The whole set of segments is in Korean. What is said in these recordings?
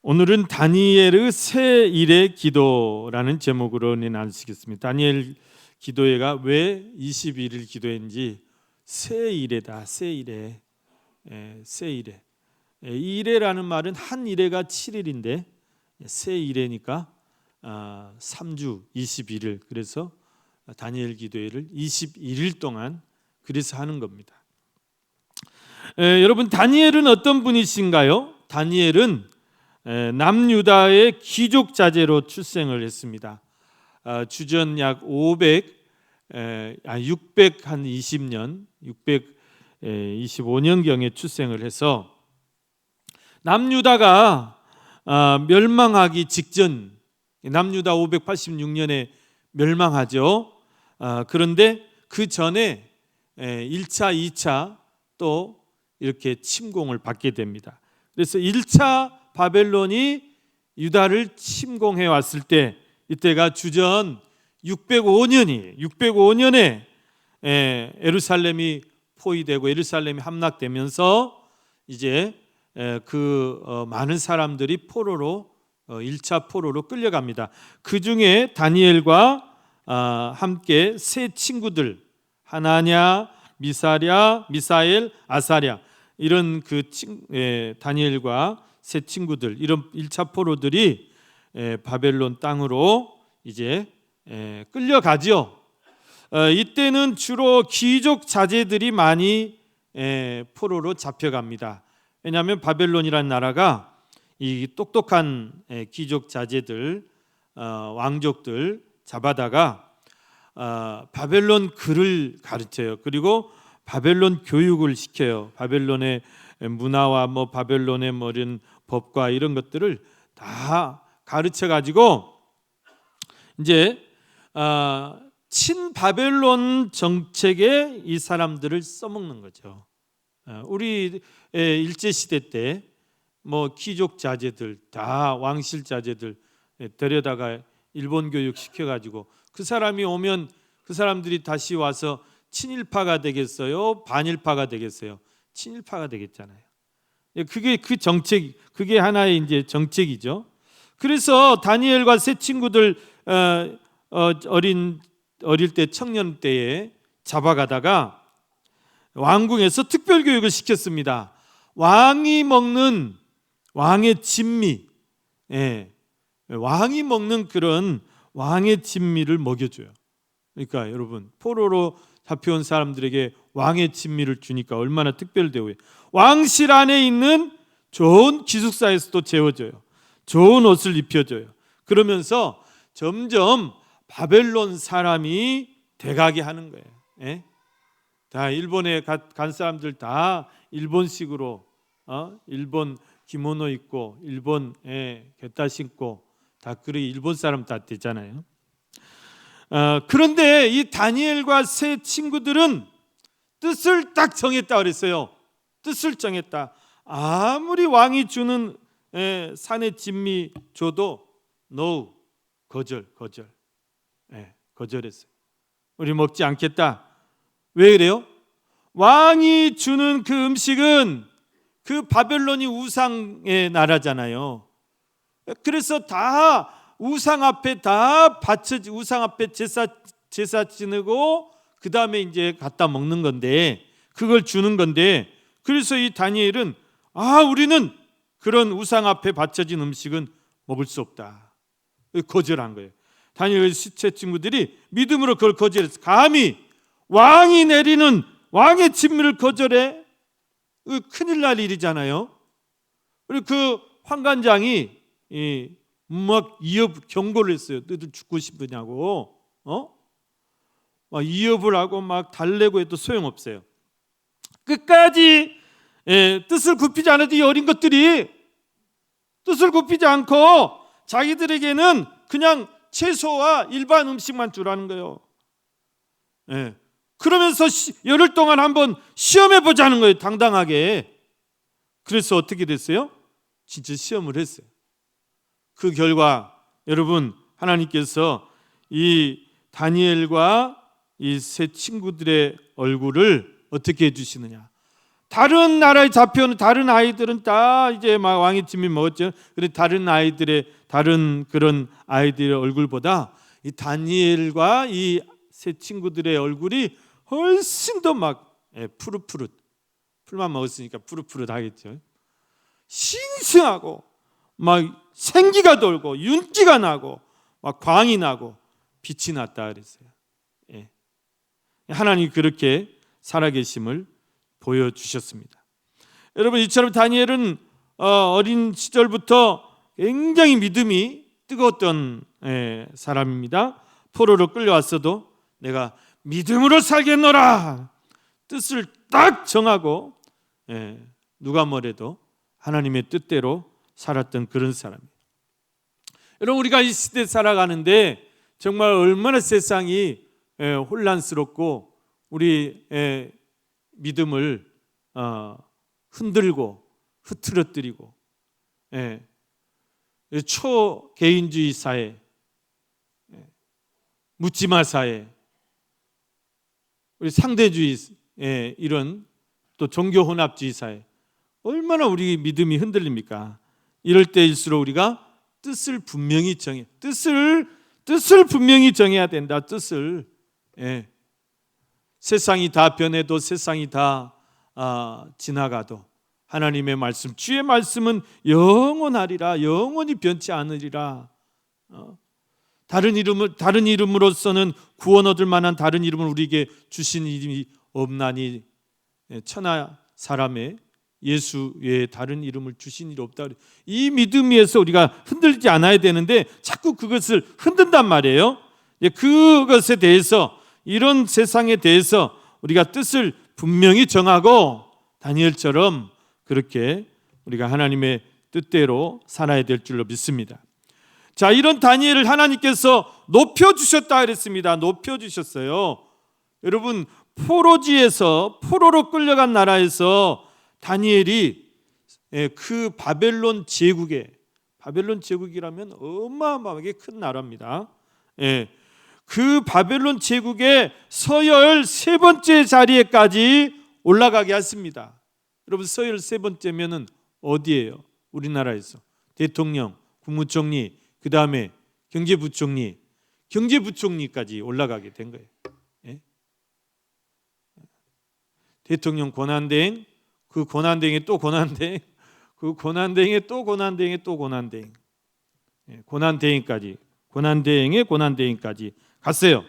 오늘은 다니엘의 새 일의 기도라는 제목으로 나누시겠습니다. 다니엘 기도회가 왜 21일 기도했는지 새 일에다, 새 일에, 새 일에. 이 일에라는 말은 한 일에가 7일인데 새 일에니까 3주 21일. 그래서 다니엘 기도회를 21일 동안 그래서 하는 겁니다. 여러분, 다니엘은 어떤 분이신가요? 다니엘은 남유다의 귀족 자제로 출생을 했습니다. 주전 약 620년, 625년경에 출생을 해서 남유다가 멸망하기 직전, 남유다 586년에 멸망하죠. 그런데 그 전에 1차, 2차 또 이렇게 침공을 받게 됩니다. 그래서 1차 바벨론이 유다를 침공해 왔을 때, 이때가 주전 605년에 예루살렘이 포위되고 예루살렘이 함락되면서 이제 많은 사람들이 포로로 1차 포로로 끌려갑니다. 그 중에 다니엘과 함께 세 친구들, 하나냐, 미사엘, 아사랴, 이런 다니엘과 세 친구들, 이런 1차 포로들이 바벨론 땅으로 이제 끌려가죠. 이때는 주로 귀족 자제들이 많이 포로로 잡혀갑니다. 왜냐하면 바벨론이라는 나라가 이 똑똑한 귀족 자제들, 왕족들 잡아다가 바벨론 글을 가르쳐요. 그리고 바벨론 교육을 시켜요. 바벨론의 문화와 바벨론의 이런 법과 이런 것들을 다 가르쳐 가지고 이제 친바벨론 정책에 이 사람들을 써먹는 거죠. 우리 일제 시대 때 귀족 자제들 다, 왕실 자제들 데려다가 일본 교육 시켜 가지고 그 사람이 오면 그 사람들이 다시 와서 친일파가 되겠어요? 반일파가 되겠어요? 친일파가 되겠잖아요. 그게 그 정책, 그게 하나의 이제 정책이죠. 그래서 다니엘과 세 친구들 어릴 때, 청년 때에 잡아가다가 왕궁에서 특별 교육을 시켰습니다. 왕이 먹는 왕의 진미, 왕이 먹는 그런 왕의 진미를 먹여줘요. 그러니까 여러분, 포로로 잡혀온 사람들에게 왕의 진미를 주니까 얼마나 특별대우예요. 왕실 안에 있는 좋은 기숙사에서도 재워줘요. 좋은 옷을 입혀줘요. 그러면서 점점 바벨론 사람이 돼가게 하는 거예요. 다 일본에 간 사람들 다 일본식으로 일본 기모노 입고 일본 겟타 신고 다 그렇게 일본 사람 다 되잖아요. 그런데 이 다니엘과 세 친구들은 뜻을 딱 정했다 그랬어요. 뜻을 정했다. 아무리 왕이 주는 산의 진미 줘도 no, 거절했어요. 우리 먹지 않겠다. 왜 그래요? 왕이 주는 그 음식은 그 바벨론이 우상의 나라잖아요. 그래서 다 우상 앞에 우상 앞에 제사 지내고 그 다음에 이제 갖다 먹는 건데, 그걸 주는 건데, 그래서 이 다니엘은 우리는 그런 우상 앞에 바쳐진 음식은 먹을 수 없다. 거절한 거예요. 다니엘 세 친구들이 믿음으로 그걸 거절했어. 감히 왕이 내리는 왕의 진미를 거절해? 큰일 날 일이잖아요. 그리고 그 환관장이 막 경고를 했어요. 너희들 죽고 싶으냐고. 막 이업을 하고 막 달래고 해도 소용없어요. 끝까지 뜻을 굽히지 않아도 이 어린 것들이 뜻을 굽히지 않고 자기들에게는 그냥 채소와 일반 음식만 주라는 거예요. 그러면서 열흘 동안 한번 시험해 보자는 거예요. 당당하게. 그래서 어떻게 됐어요? 진짜 시험을 했어요. 그 결과 여러분, 하나님께서 이 다니엘과 이 세 친구들의 얼굴을 어떻게 해주시느냐? 다른 나라에 잡혀오는 다른 아이들은 다 이제 막 왕의 짐이 먹었죠. 그런데 다른 그런 아이들의 얼굴보다 이 다니엘과 이 세 친구들의 얼굴이 훨씬 더 막 푸릇푸릇, 풀만 먹었으니까 푸릇푸릇 하겠죠. 싱싱하고 막 생기가 돌고 윤기가 나고 막 광이 나고 빛이 났다 그랬어요. 하나님이 그렇게 살아계심을 보여주셨습니다. 여러분, 이처럼 다니엘은 어린 시절부터 굉장히 믿음이 뜨거웠던 사람입니다. 포로로 끌려왔어도 내가 믿음으로 살겠노라 뜻을 딱 정하고 누가 뭐래도 하나님의 뜻대로 살았던 그런 사람이에요. 여러분, 우리가 이 시대에 살아가는데 정말 얼마나 세상이 혼란스럽고 우리 믿음을 흔들고 흐트러뜨리고 초개인주의 사회, 묻지마 사회, 우리 상대주의 이런 또 종교 혼합주의 사회, 얼마나 우리 믿음이 흔들립니까? 이럴 때일수록 우리가 뜻을 분명히 정해야 된다. 뜻을. 세상이 다 변해도 세상이 다 지나가도 하나님의 말씀, 주의 말씀은 영원하리라, 영원히 변치 않으리라. 다른 이름으로서는 구원 얻을 만한 다른 이름을 우리에게 주신 이름이 없나니 천하 사람의 예수 외에 다른 이름을 주신 일이 없다. 이 믿음 위에서 우리가 흔들리지 않아야 되는데 자꾸 그것을 흔든단 말이에요. 그것에 대해서, 이런 세상에 대해서 우리가 뜻을 분명히 정하고 다니엘처럼 그렇게 우리가 하나님의 뜻대로 살아야 될 줄로 믿습니다. 자, 이런 다니엘을 하나님께서 높여주셨다 그랬습니다. 높여주셨어요. 여러분, 포로지에서, 포로로 끌려간 나라에서 다니엘이 그 바벨론 제국이라면 어마어마하게 큰 나라입니다. 그 바벨론 제국의 서열 세 번째 자리에까지 올라가게 했습니다. 여러분, 서열 세 번째면은 어디예요? 우리나라에서 대통령, 국무총리, 그 다음에 경제부총리까지 올라가게 된 거예요. 대통령 고난대행, 그 고난대행에 또 고난대행, 그 고난대행에 또 고난대행에 또 고난대행, 고난대행까지 갔어요.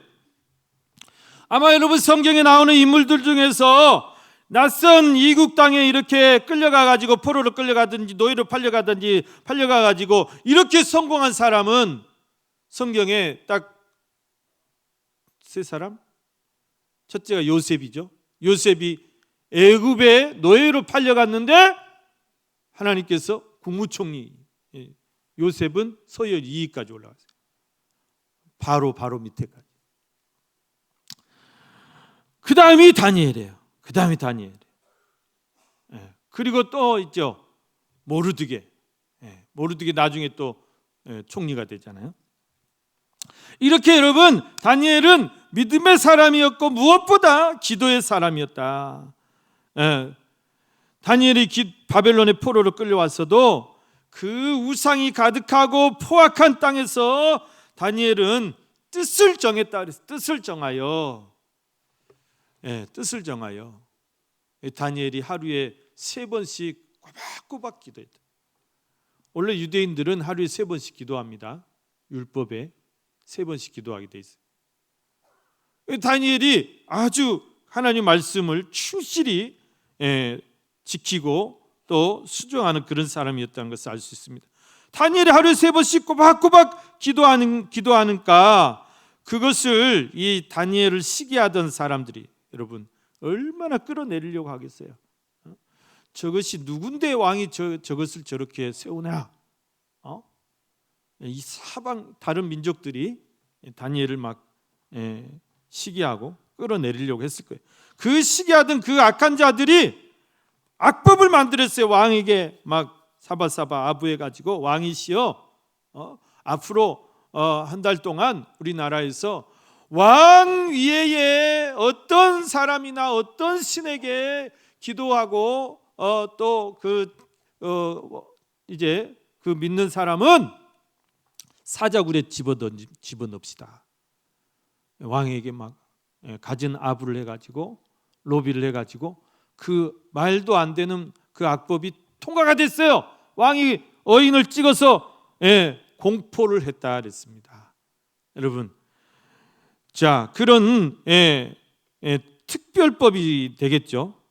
아마 여러분, 성경에 나오는 인물들 중에서 낯선 이국 땅에 이렇게 끌려가가지고 포로로 끌려가든지 노예로 팔려가가지고 이렇게 성공한 사람은 성경에 딱 세 사람. 첫째가 요셉이죠. 요셉이 애굽에 노예로 팔려갔는데 하나님께서 국무총리, 요셉은 서열 2위까지 올라갔어요. 바로 밑에까지. 그 다음이 다니엘이에요. 그리고 또 있죠, 모르드게. 모르드게 나중에 또 총리가 되잖아요. 이렇게 여러분, 다니엘은 믿음의 사람이었고 무엇보다 기도의 사람이었다. 다니엘이 바벨론의 포로로 끌려왔어도 그 우상이 가득하고 포악한 땅에서 다니엘은 뜻을 정했다 그랬어요. 뜻을 정하여 다니엘이 하루에 3번씩 꼬박꼬박 기도했다. 원래 유대인들은 하루에 3번씩 기도합니다. 율법에 3번씩 기도하게 돼 있어요. 다니엘이 아주 하나님 말씀을 충실히 지키고 또 수종하는 그런 사람이었다는 것을 알 수 있습니다. 다니엘이 하루에 3번씩 꼬박꼬박 기도하니까 그것을, 이 다니엘을 시기하던 사람들이 여러분 얼마나 끌어내리려고 하겠어요. 저것이 누군데 왕이 저것을 저렇게 세우냐. 이 사방 다른 민족들이 다니엘을 막 시기하고 끌어내리려고 했을 거예요. 그 시기하던 그 악한 자들이 악법을 만들었어요. 왕에게 막 사바사바 아부해가지고, 왕이시여, 앞으로 한 달 동안 우리나라에서 왕 위에 어떤 사람이나 어떤 신에게 기도하고 또 이제 그 믿는 사람은 사자굴에 집어넣읍시다. 왕에게 막 가진 아부를 해가지고 로비를 해가지고 그 말도 안 되는 그 악법이 통과가 됐어요. 왕이 어인을 찍어서 공포를 했다 그랬습니다. 여러분, 자 그런 특별법이 되겠죠.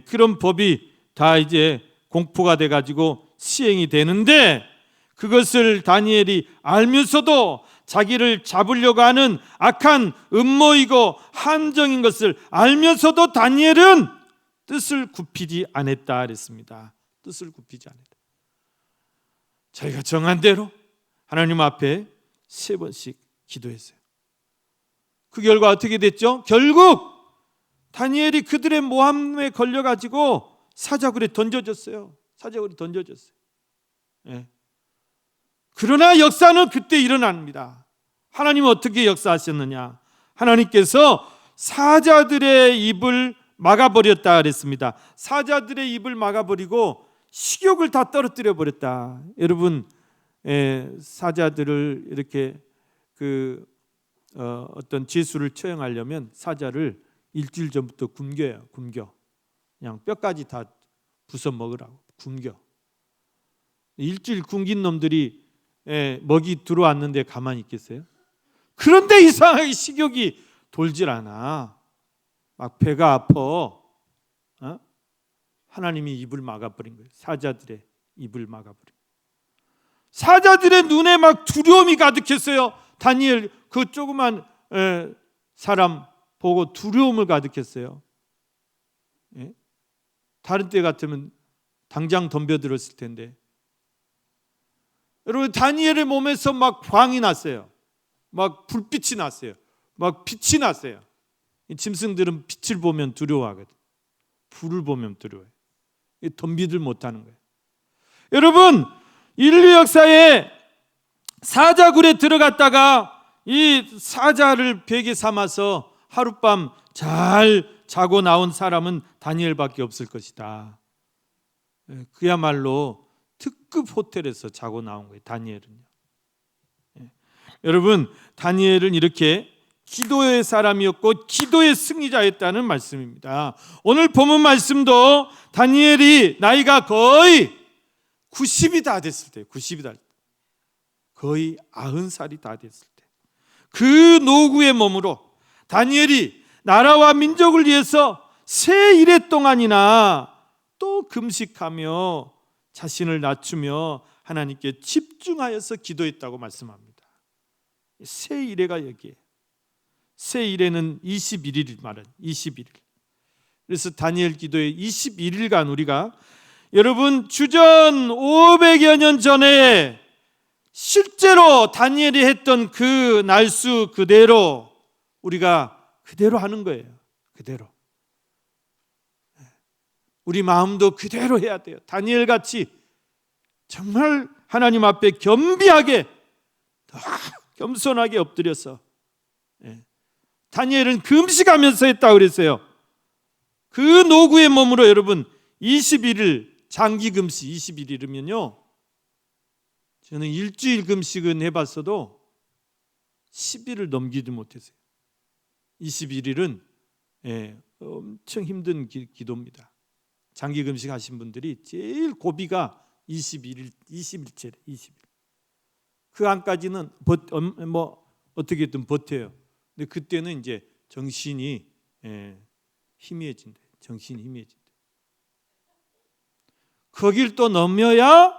그런 법이 다 이제 공포가 돼가지고 시행이 되는데, 그것을 다니엘이 알면서도 자기를 잡으려고 하는 악한 음모이고 함정인 것을 알면서도 다니엘은 뜻을 굽히지 않았다 그랬습니다. 뜻을 굽히지 않았다. 자기가 정한 대로 하나님 앞에 3번씩 기도했어요. 그 결과 어떻게 됐죠? 결국 다니엘이 그들의 모함에 걸려가지고 사자굴에 던져졌어요. 사자굴에 던져졌어요. 그러나 역사는 그때 일어납니다. 하나님은 어떻게 역사하셨느냐? 하나님께서 사자들의 입을 막아버렸다 그랬습니다. 사자들의 입을 막아버리고 식욕을 다 떨어뜨려 버렸다. 여러분, 사자들을 이렇게 어떤 죄수를 처형하려면 사자를 일주일 전부터 굶겨요. 그냥 뼈까지 다 부숴 먹으라고 굶겨. 일주일 굶긴 놈들이 먹이 들어왔는데 가만히 있겠어요? 그런데 이상하게 식욕이 돌질 않아. 막 배가 아파. 하나님이 입을 막아버린 거예요. 사자들의 입을 막아버린 거예요. 사자들의 눈에 막 두려움이 가득했어요. 다니엘 그 조그만 사람 보고 두려움을 가득했어요. 다른 때 같으면 당장 덤벼들었을 텐데. 여러분, 다니엘의 몸에서 막 광이 났어요. 막 불빛이 났어요. 막 빛이 났어요. 이 짐승들은 빛을 보면 두려워하거든. 불을 보면 두려워해요. 덤비들 못하는 거예요. 여러분, 인류 역사에 사자굴에 들어갔다가 이 사자를 베개 삼아서 하룻밤 잘 자고 나온 사람은 다니엘밖에 없을 것이다. 그야말로 특급 호텔에서 자고 나온 거예요. 다니엘은요. 여러분, 다니엘은 이렇게 기도의 사람이었고 기도의 승리자였다는 말씀입니다. 오늘 본문 말씀도 다니엘이 나이가 거의 90이 다 됐을 때, 90이 다 거의 90살이 다 됐을 때, 그 노구의 몸으로 다니엘이 나라와 민족을 위해서 세 일해 동안이나 또 금식하며 자신을 낮추며 하나님께 집중하여서 기도했다고 말씀합니다. 세 일해가 여기에, 세 일해는 21일 말은 21일. 그래서 다니엘 기도에 21일간 우리가, 여러분, 주전 500여 년 전에 실제로 다니엘이 했던 그 날수 그대로 우리가 그대로 하는 거예요. 그대로. 우리 마음도 그대로 해야 돼요. 다니엘 같이 정말 하나님 앞에 겸비하게, 겸손하게 엎드려서. 다니엘은 금식하면서 했다고 그랬어요. 그 노구의 몸으로 여러분 21일 장기 금식 21일이면요, 저는 일주일 금식은 해봤어도 10일을 넘기지 못했어요. 21일은 엄청 힘든 기도입니다. 장기 금식 하신 분들이 제일 고비가 21일, 20일째, 20일. 그 안까지는 어떻게든 버텨요. 근데 그때는 이제 정신이 희미해진대. 정신이 희미해진대. 거길 또 넘어야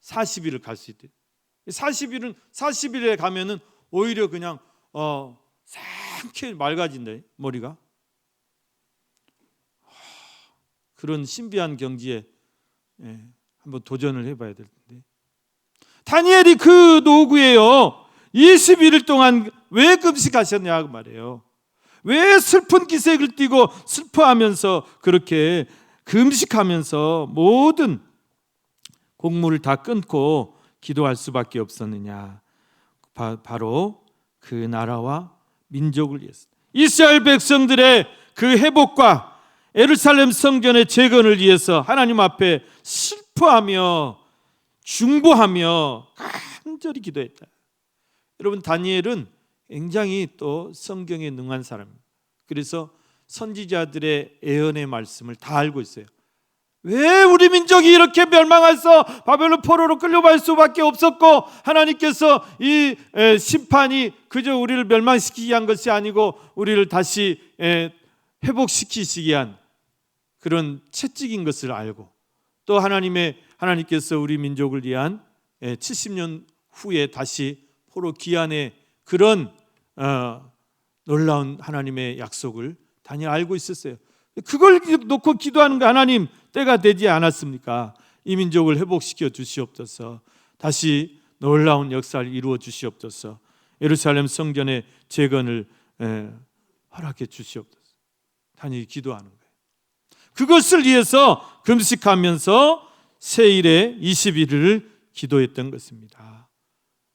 40일을 갈 수 있대. 40일에 가면은 오히려 그냥 상쾌 맑아진다, 머리가. 그런 신비한 경지에 한번 도전을 해봐야 될 텐데. 다니엘이 그 노구예요. 21일 동안 왜 금식하셨냐고 말해요. 왜 슬픈 기색을 띠고 슬퍼하면서 그렇게 금식하면서 모든 곡물을 다 끊고 기도할 수밖에 없었느냐. 바로 그 나라와 민족을 위해서, 이스라엘 백성들의 그 회복과 예루살렘 성전의 재건을 위해서 하나님 앞에 슬퍼하며 중보하며 간절히 기도했다. 여러분, 다니엘은 굉장히 또 성경에 능한 사람입니다. 그래서 선지자들의 예언의 말씀을 다 알고 있어요. 왜 우리 민족이 이렇게 멸망해서 바벨론 포로로 끌려갈 수밖에 없었고, 하나님께서 이 심판이 그저 우리를 멸망시키기 위한 것이 아니고 우리를 다시 회복시키시기 위한 그런 채찍인 것을 알고, 또 하나님께서 우리 민족을 위한 70년 후에 다시 포로 귀환의 그런 놀라운 하나님의 약속을 다니엘 알고 있었어요. 그걸 놓고 기도하는 거, 하나님 때가 되지 않았습니까? 이 민족을 회복시켜 주시옵소서. 다시 놀라운 역사를 이루어 주시옵소서. 예루살렘 성전의 재건을 허락해 주시옵소서. 다니엘이 기도하는 거예요. 그것을 위해서 금식하면서 세일에 21일을 기도했던 것입니다.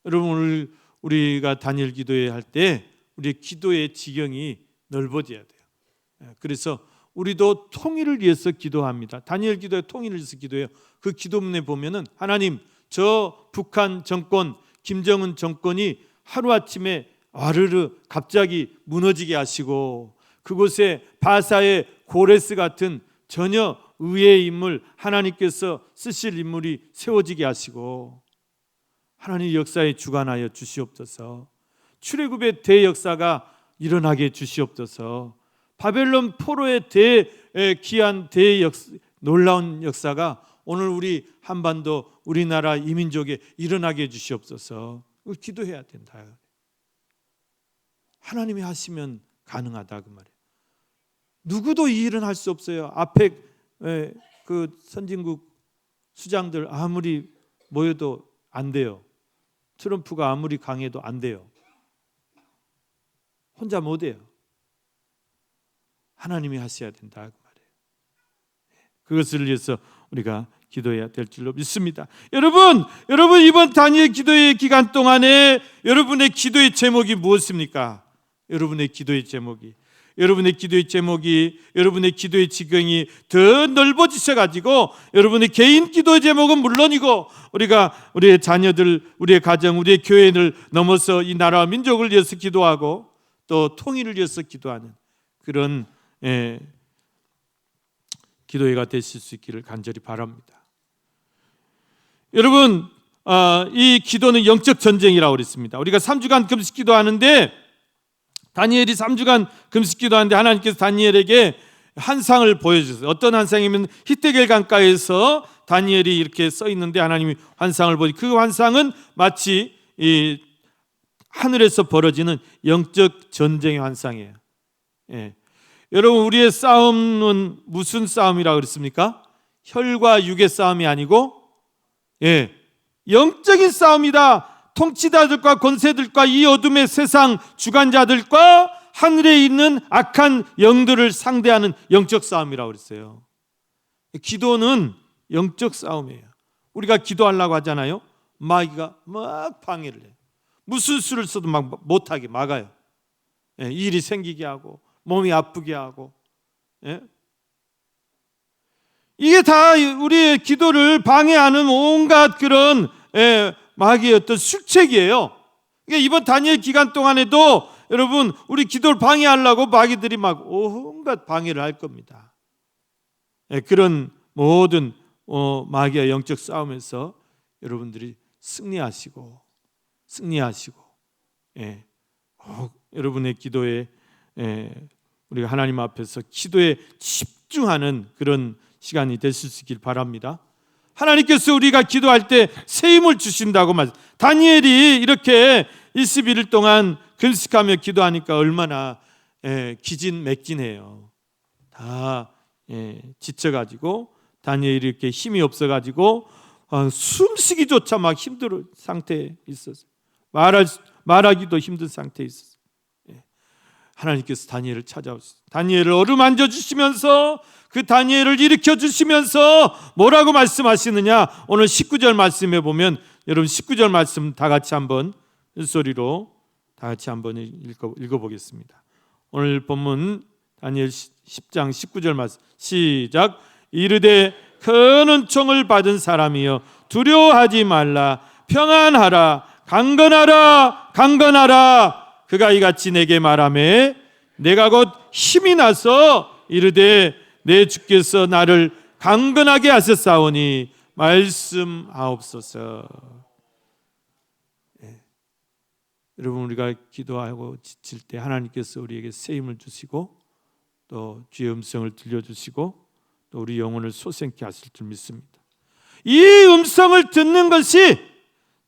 여러분, 오늘 우리가 다니엘 기도회 할 때 우리의 기도의 지경이 넓어져야 돼요. 그래서 우리도 통일을 위해서 기도합니다. 다니엘 기도에 통일을 위해서 기도해요. 그 기도문에 보면은 하나님, 저 북한 정권, 김정은 정권이 하루아침에 와르르 갑자기 무너지게 하시고, 그곳에 바사의 고레스 같은 전혀 의외의 인물, 하나님께서 쓰실 인물이 세워지게 하시고, 하나님 역사에 주관하여 주시옵소서. 출애굽의 대역사가 일어나게 주시옵소서. 바벨론 포로의 귀한 놀라운 역사가 오늘 우리 한반도, 우리나라 이민족에 일어나게 해주시옵소서. 기도해야 된다. 하나님이 하시면 가능하다, 그 말이에요. 누구도 이 일은 할 수 없어요. 앞에 그 선진국 수장들 아무리 모여도 안 돼요. 트럼프가 아무리 강해도 안 돼요. 혼자 못 해요. 하나님이 하셔야 된다, 그 말이에요. 그것을 위해서 우리가 기도해야 될 줄로 믿습니다. 여러분 이번 다니엘 기도의 기간 동안에 여러분의 기도의 제목이 무엇입니까? 여러분의 기도의 제목이 여러분의 기도의 지경이 더 넓어지셔가지고, 여러분의 개인 기도의 제목은 물론이고, 우리의 자녀들, 우리의 가정, 우리의 교회를 넘어서 이 나라와 민족을 위해서 기도하고 또 통일을 위해서 기도하는 그런 기도회가 되실 수 있기를 간절히 바랍니다. 여러분, 이 기도는 영적 전쟁이라고 그랬습니다. 우리가 3주간 금식 기도하는데, 다니엘이 3주간 금식 기도하는데 하나님께서 다니엘에게 환상을 보여주셨어요. 어떤 환상이면 히데겔 강가에서 다니엘이 이렇게 써 있는데 하나님이 환상을 보니, 그 환상은 마치 이 하늘에서 벌어지는 영적 전쟁의 환상이에요. 여러분, 우리의 싸움은 무슨 싸움이라고 그랬습니까? 혈과 육의 싸움이 아니고 영적인 싸움이다. 통치자들과 권세들과 이 어둠의 세상 주관자들과 하늘에 있는 악한 영들을 상대하는 영적 싸움이라고 그랬어요. 기도는 영적 싸움이에요. 우리가 기도하려고 하잖아요. 마귀가 막 방해를 해요. 무슨 수를 써도 막 못하게 막아요. 일이 생기게 하고 몸이 아프게 하고. 이게 다 우리의 기도를 방해하는 온갖 그런 마귀의 어떤 술책이에요. 그러니까 이번 다니엘 기간 동안에도 여러분, 우리 기도를 방해하려고 마귀들이 막 온갖 방해를 할 겁니다. 그런 모든 마귀와 영적 싸움에서 여러분들이 승리하시고 여러분의 기도에 우리가 하나님 앞에서 기도에 집중하는 그런 시간이 되실 수 있길 바랍니다. 하나님께서 우리가 기도할 때 새 힘을 주신다고 말씀. 다니엘이 이렇게 21일 동안 금식하며 기도하니까 얼마나 기진맥진해요. 다 지쳐가지고 다니엘이 이렇게 힘이 없어가지고 숨쉬기조차 막 힘든 상태에 있었어요. 말하기도 힘든 상태에 있었어요. 하나님께서 다니엘을 찾아오셨어요. 다니엘을 어루만져 주시면서 그 다니엘을 일으켜 주시면서 뭐라고 말씀하시느냐? 오늘 19절 말씀에 보면, 여러분 19절 말씀 다 같이 한번 소리로 다 같이 한번 읽어보겠습니다. 오늘 본문 다니엘 10장 19절 말씀 시작. 이르되 큰 은총을 받은 사람이여 두려워하지 말라. 평안하라. 강건하라. 강건하라. 그가 이같이 내게 말하매 내가 곧 힘이 나서 이르되 내 주께서 나를 강건하게 하셨사오니 말씀하옵소서. 여러분, 우리가 기도하고 지칠 때 하나님께서 우리에게 새 힘을 주시고 또 주의 음성을 들려주시고 또 우리 영혼을 솟생케 하실 줄 믿습니다. 이 음성을 듣는 것이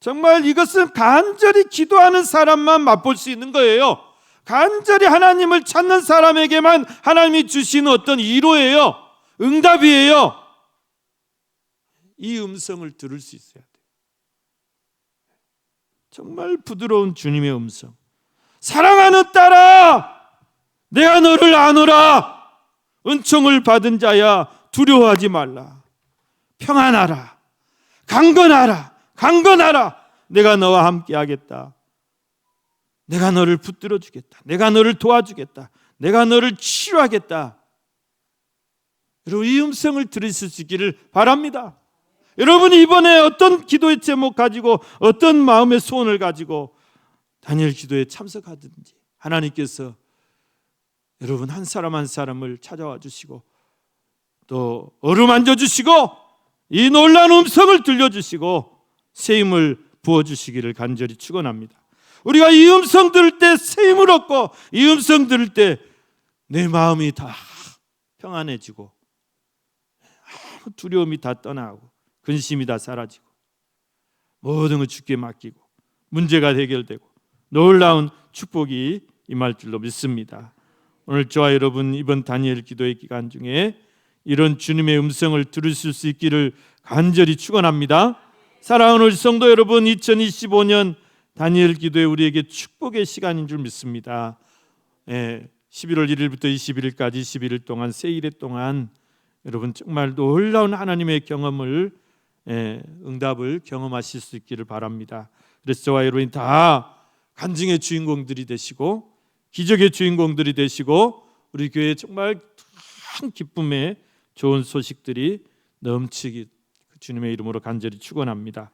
정말 이것은 간절히 기도하는 사람만 맛볼 수 있는 거예요. 간절히 하나님을 찾는 사람에게만 하나님이 주시는 어떤 위로예요. 응답이에요. 이 음성을 들을 수 있어야 돼요. 정말 부드러운 주님의 음성. 사랑하는 딸아, 내가 너를 아노라. 은총을 받은 자야, 두려워하지 말라. 평안하라. 강건하라. 강건하라. 내가 너와 함께 하겠다. 내가 너를 붙들어 주겠다. 내가 너를 도와주겠다. 내가 너를 치유하겠다. 여러분, 이 음성을 들으실 수 있기를 바랍니다. 여러분이 이번에 어떤 기도의 제목 가지고 어떤 마음의 소원을 가지고 다니엘 기도에 참석하든지 하나님께서 여러분 한 사람 한 사람을 찾아와 주시고 또 어루만져 주시고 이 놀라운 음성을 들려주시고 새 힘을 부어주시기를 간절히 축원합니다. 우리가 이 음성 들을 때 새 힘을 얻고 이 음성 들을 때 내 마음이 다 평안해지고 아무 두려움이 다 떠나고 근심이 다 사라지고 모든 걸 주께 맡기고 문제가 해결되고 놀라운 축복이 임할 줄로 믿습니다. 오늘 저와 여러분 이번 다니엘 기도의 기간 중에 이런 주님의 음성을 들으실 수 있기를 간절히 축원합니다. 사랑하는 우리 성도 여러분, 2025년 다니엘 기도에 우리에게 축복의 시간인 줄 믿습니다. 11월 1일부터 21일까지 11일 동안 세일의 동안 여러분 정말 놀라운 하나님의 경험을 응답을 경험하실 수 있기를 바랍니다. 그래서 저와 여러분이 다 간증의 주인공들이 되시고 기적의 주인공들이 되시고 우리 교회에 정말 큰 기쁨의 좋은 소식들이 넘치기 주님의 이름으로 간절히 축원합니다.